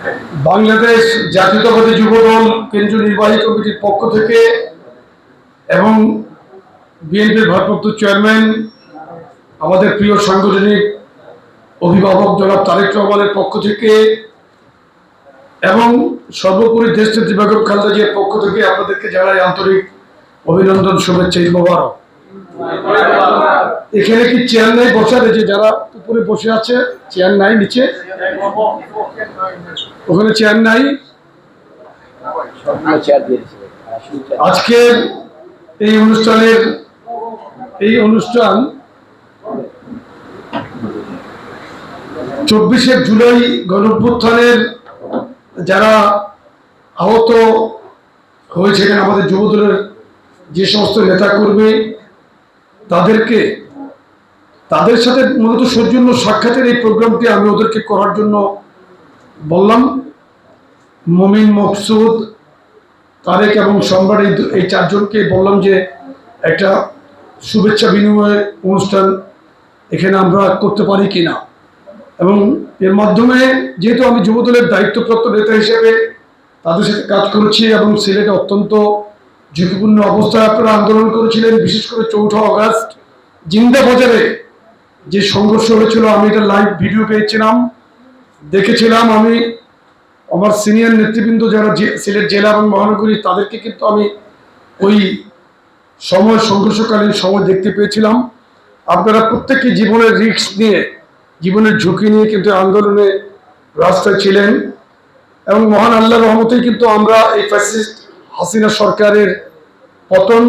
বাংলাদেশ জাতীয়তাবাদী যুবদল কেন্দ্রীয় নির্বাহী কমিটির পক্ষ থেকে এবং বিএনপির ভারপ্রাপ্ত চেয়ারম্যান আমাদের প্রিয় সাংগঠনিক অভিভাবক জনাব তারেক রহমানের পক্ষ থেকে এবং সর্বোপরি দেশনেত্রী বেগম খালেদা জিয়ার পক্ষ থেকে আপনাদেরকে জানাই আন্তরিক অভিনন্দন, শুভেচ্ছা, ঈদ মোবারক। এখানে কি চেয়ার নাই বসার? যে যারা উপরে বসে আছে চেয়ার নাই, নিচে ওখানে চেয়ার নাই। আজকের এই অনুষ্ঠান 24শে জুলাই গণঅভ্যুত্থানের যারা আহত হয়েছিলেন আমাদের যুবদলের যে সমস্ত নেতাকর্মী, তাদের সাথে মূলত সৌজন্য সাক্ষাতের এই প্রোগ্রামটি আমি ওদেরকে করার জন্য বললাম। মমিন, মকসুদ, তারেক এবং সম্রাট এই চারজনকে বললাম যে একটা শুভেচ্ছা বিনিময় অনুষ্ঠান এখানে আমরা করতে পারি কিনা, এবং এর মাধ্যমে যেহেতু আমি যুবদলের দায়িত্বপ্রাপ্ত নেতা হিসেবে তাদের সাথে কাজ করেছি এবং সিলেটে অত্যন্ত ঝুঁকিপূর্ণ অবস্থায় আপনারা আন্দোলন করেছিলেন, বিশেষ করে 4 আগস্ট জিন্দা বাজারে যে সংঘর্ষ হয়েছিল, আমি এটা লাইভ ভিডিও পেয়েছিলাম, দেখেছিলাম। আমি আমার সিনিয়র নেতৃবৃন্দ যারা সিলেট জেলা এবং মহানগরী, তাদেরকে কিন্তু আমি ওই সময় সংঘর্ষকালীন সময় দেখতে পেয়েছিলাম। আপনারা প্রত্যেকে জীবনের রিস্ক নিয়ে, জীবনের ঝুঁকি নিয়ে কিন্তু আন্দোলনে রাস্তায় ছিলেন, এবং মহান আল্লাহর রহমতেই কিন্তু আমরা এই ফ্যাসিস্ট হাসিনা সরকারের পতন,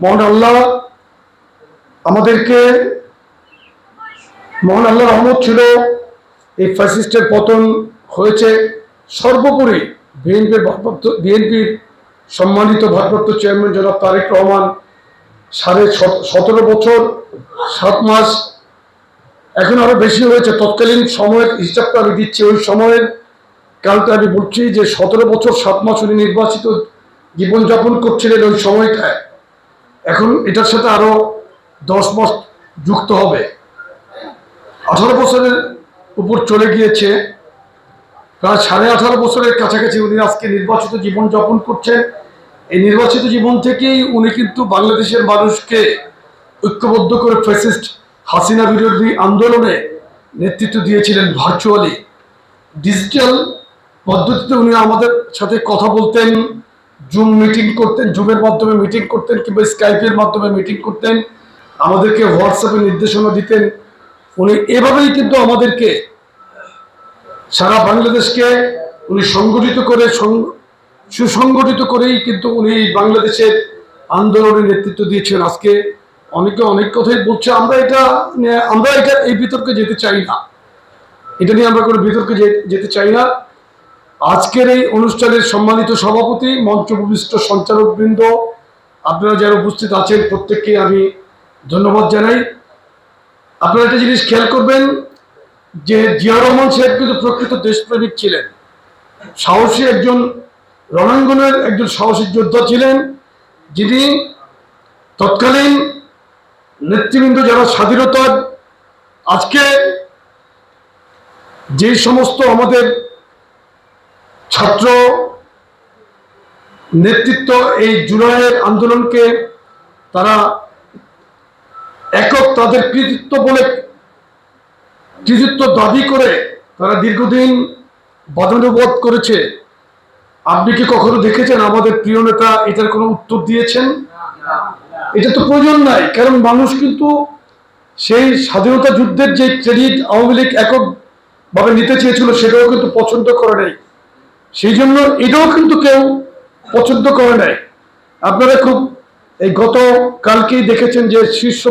মহান আল্লাহর রহমত ছিল, এই ফ্যাসিস্টের পতন হয়েছে। সর্বোপরি বিএনপির সম্মানিত ভারপ্রাপ্ত চেয়ারম্যান জনাব তারেক রহমান 17.5 বছর 7 মাস, এখন আরো বেশি হয়েছে, তৎকালীন সময়ের হিসাবটা আমি দিচ্ছি, ওই সময়ের কালটা আমি বলছি যে 17 বছর 7 মাস উনি নির্বাচিত জীবনযাপন করছিলেন ওই সময়টায়। এখন এটার সাথে আরো 10 মাস যুক্ত হবে, 18 বছরের উপর চলে গিয়েছে, প্রায় 18.5 বছরের কাছাকাছি উনি আজকে নির্বাচিত জীবন যাপন করছেন। এই নির্বাচিত জীবন থেকেই উনি কিন্তু বাংলাদেশের মানুষকে ঐক্যবদ্ধ করে ফ্যাসিস্ট হাসিনা বিরোধী আন্দোলনে নেতৃত্ব দিয়েছিলেন। ভার্চুয়ালি ডিজিটাল পদ্ধতিতে উনি আমাদের সাথে কথা বলতেন, জুম মিটিং করতেন, জুমের মাধ্যমে মিটিং করতেন কিংবা স্কাইপের মাধ্যমে মিটিং করতেন, আমাদেরকে হোয়াটসঅ্যাপে নির্দেশনা দিতেন। উনি এভাবেই কিন্তু আমাদেরকে সারা বাংলাদেশকে উনি সংগঠিত করে, সুসংগঠিত করেই কিন্তু উনি বাংলাদেশের আন্দোলনে নেতৃত্ব দিয়েছেন। আজকে অনেকে অনেক কথাই বলছে, আমরা এটা এই বিতর্কে যেতে চাই না, এটা নিয়ে আমরা কোনো বিতর্কে যেতে চাই না। আজকের এই অনুষ্ঠানের সম্মানিত সভাপতি, মঞ্চভূমিষ্ঠ সঞ্চালকবৃন্দ, আপনারা যারা উপস্থিত আছেন প্রত্যেককে আমি ধন্যবাদ জানাই। আপনারা একটা জিনিস খেয়াল করবেন যে জিয়াউর রহমান সাহেব কিন্তু প্রকৃত দেশপ্রেমিক ছিলেন, সাহসী একজন, রণাঙ্গনের একজন সাহসী যোদ্ধা ছিলেন, যিনি তৎকালীন নেতৃবৃন্দ যারা স্বাধীনতার আজকে যে সমস্ত আমাদের ছাত্র নেতৃত্ব এই জুলাইয়ের আন্দোলনকে তারা একক তাদের কৃতিত্ব দাবি করে তারা দীর্ঘদিন বাদানুবাদ করেছে। আপনি কি কখনো দেখেছেন আমাদের প্রিয় নেতা এটার কোনো উত্তর দিয়েছেন? এটা তো প্রয়োজন নাই, কারণ মানুষ কিন্তু সেই স্বাধীনতা যুদ্ধের যে ক্রেডিট আওয়ামী লীগ এককভাবে নিতে চেয়েছিল সেটাও কিন্তু পছন্দ করে নাই, সেই জন্য এটাও কিন্তু কেউ পছন্দ করে নাই। আপনারা খুব এই গতকালকেই দেখেছেন যে শীর্ষ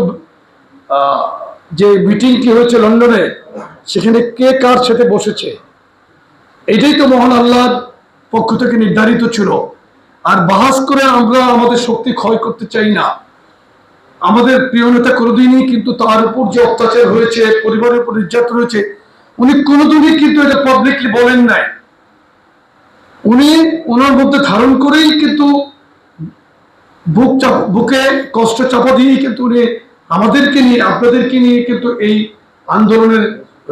যে মিটিংটি হয়েছে লন্ডনে, সেখানে কে কার সাথে বসেছে, এটাই তো মহান আল্লাহর পক্ষ থেকে নির্ধারিত ছিল। আর বাহাস করে আমরা আমাদের শক্তি ক্ষয় করতে চাই না। আমাদের প্রিয় নেতা কোনোদিনই কিন্তু তার উপর যে অত্যাচার হয়েছে, পরিবারের উপর নির্যাতন হয়েছে, উনি কোনোদিনই কিন্তু এটা পাবলিকলি বলেন নাই। উনি ওনার মধ্যে ধারণ করেই কিন্তু বুকে কষ্ট চাপা দিয়েই কিন্তু উনি আমাদেরকে নিয়ে, আপনাদেরকে নিয়ে কিন্তু এই আন্দোলনের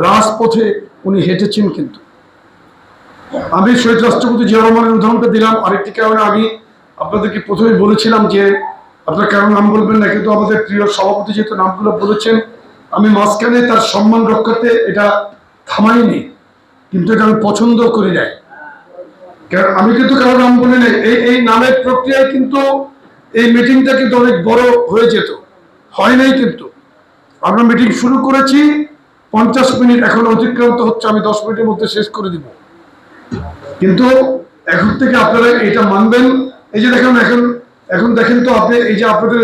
রাজপথে উনি হেঁটেছেন। কিন্তু আমি শহীদ রাষ্ট্রপতি জিয়া রহমানের উদাহরণটা দিলাম, আরেকটি কারণে আমি আপনাদেরকে প্রথমে বলেছিলাম যে আপনার কারণ নাম বলবেন না, কিন্তু আমাদের প্রিয় সভাপতি যেহেতু নামগুলো বলেছেন, আমি মাঝখানে তার সম্মান রক্ষার্থে এটা থামাইনি, কিন্তু এটা আমি পছন্দ করি নাই। কারণ আমি কিন্তু কারো নাম বলি নাই, এই নামের প্রক্রিয়ায় কিন্তু এই মিটিংটা কিন্তু অনেক বড় হয়ে যেত, হয় নাই। কিন্তু আমরা মিটিং শুরু করেছি, 50 মিনিট এখন অতিক্রান্ত হচ্ছে, আমি 10 মিনিটের মধ্যে শেষ করে দিব। কিন্তু এখন থেকে আপনারা এটা মানবেন। এই যে দেখেন, এখন এখন দেখেন তো আপনি, এই যে আপনাদের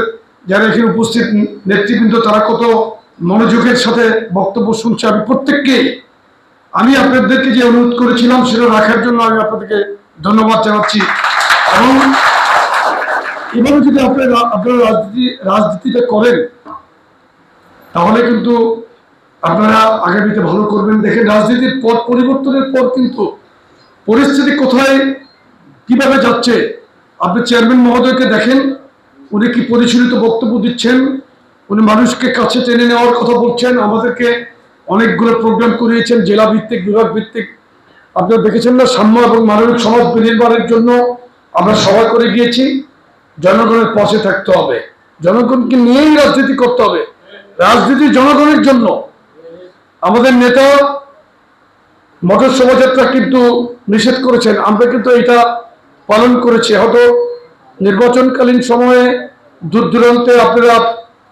যারা এখানে উপস্থিত নেতৃবৃন্দ, তারা কত মনোযোগের সাথে বক্তব্য শুনছে। আমি প্রত্যেককে, আমি আপনাদেরকে যে অনুরোধ করেছিলাম সেটা রাখার জন্য আমি আপনাদেরকে ধন্যবাদ জানাচ্ছি। এবং এভাবে যদি আপনারা রাজনীতিটা করেন, তাহলে কিন্তু আপনারা আগামীতে ভালো করবেন। দেখেন, রাজনীতির পট পরিবর্তনের পর কিন্তু পরিস্থিতি কোথায় কিভাবে যাচ্ছে, আপনি চেয়ারম্যান মহোদয়কে দেখেন, উনি কি পরিচালিত বক্তব্য দিচ্ছেন, উনি মানুষকে কাছে টেনে নেওয়ার কথা বলছেন। আমাদেরকে অনেকগুলো প্রোগ্রাম করিয়েছেন, জেলা ভিত্তিক, বিভাগ ভিত্তিক। আপনারা দেখেছেন না, সাম্য এবং মানবিক সমাজ বিনির্মাণের জন্য আমরা সভা করে গিয়েছি। জনগণের পাশে থাকতে হবে, জনগণকে নিয়েই রাজনীতি করতে হবে, রাজনীতি জনগণের জন্য। আমাদের নেতা মোটর শোভাযাত্রা কিন্তু নিষেধ করেছেন, আমরা কিন্তু এটা পালন করেছি। হয়তো নির্বাচনকালীন সময়ে দূর দূরান্তে আপনারা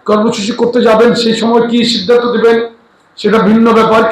কর্মসূচি করতে যাবেন, সেই সময় কি সিদ্ধান্ত দেবেন সেটা ভিন্ন ব্যাপার।